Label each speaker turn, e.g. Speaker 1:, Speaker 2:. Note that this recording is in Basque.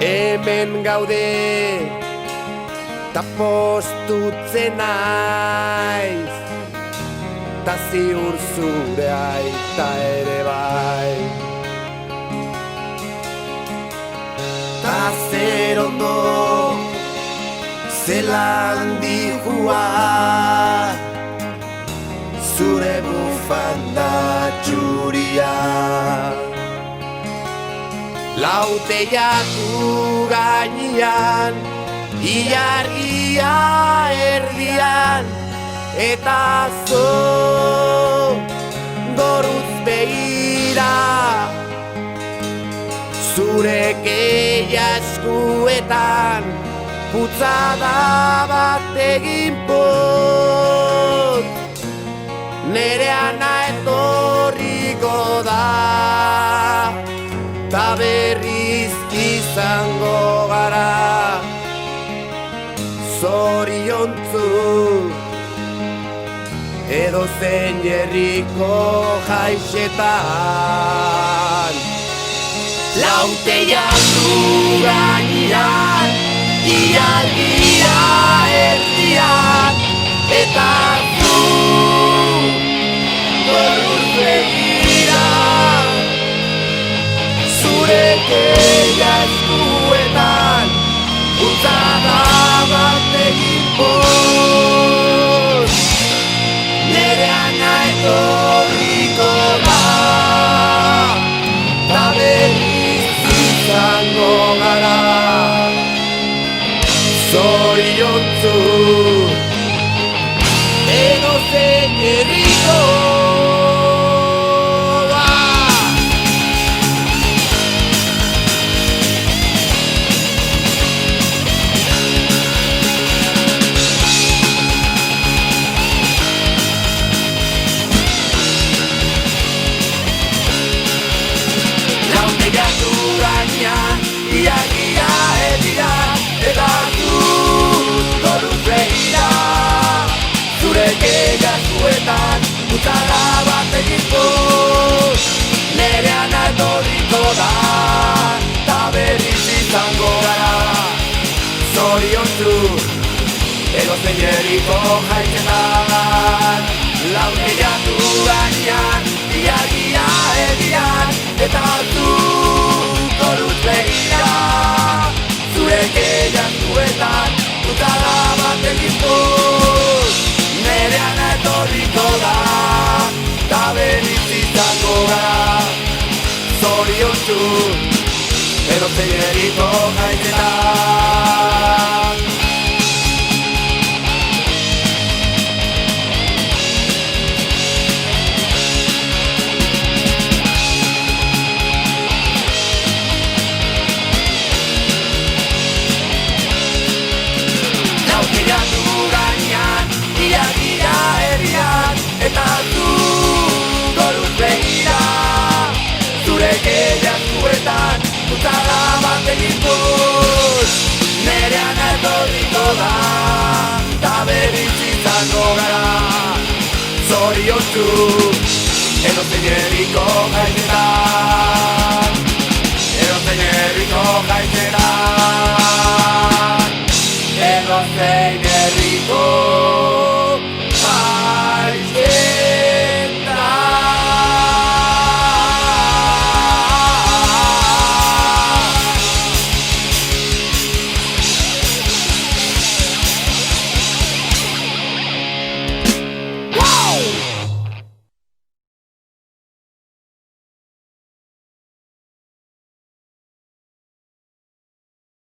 Speaker 1: Hemen gaude ta postutzen naiz, ta ziur zure aita ere bai. Ta zer ondo zelan dihua zure bufanda txuria. Lauteiatu gainean, ilargia erdian, eta zo goruz begira, zure keia eskuetan, putzada bat egin pot, nere ana etorriko da. Ta berriz izango gara zoriontzu edozein herriko jaixetan. Lauteiatu gainean, ilargia erdian, eta zu goruz begira, zure keia eskuetan, putzada bat egin pot, nere ana etorriko da, ta berriz izango gara zoriontzu edozein herriko. Ilargia erdian, eta zu goruz begira, zure keia eskuetan, putzada bat egin pot, nere ana etorriko da, ta berriz izango gara zoriontzu edozein herriko jaixetan. Lauteiatu gainean, ilargia erdian, eta zu goruz begira, zure keia eskuetan, putzada bat egin pot, nere ana etorriko da, ta berriz izango gara zoriontzu edozein herriko jaixetan. Ilargia erdian, eta zu goruz begira, zure keia eskuetan, putzada bat egin pot, nere ana etorriko da, ta berriz izango gara zoriontzu edozein herriko jaixetan, edozein herriko jaixetan, edozein herriko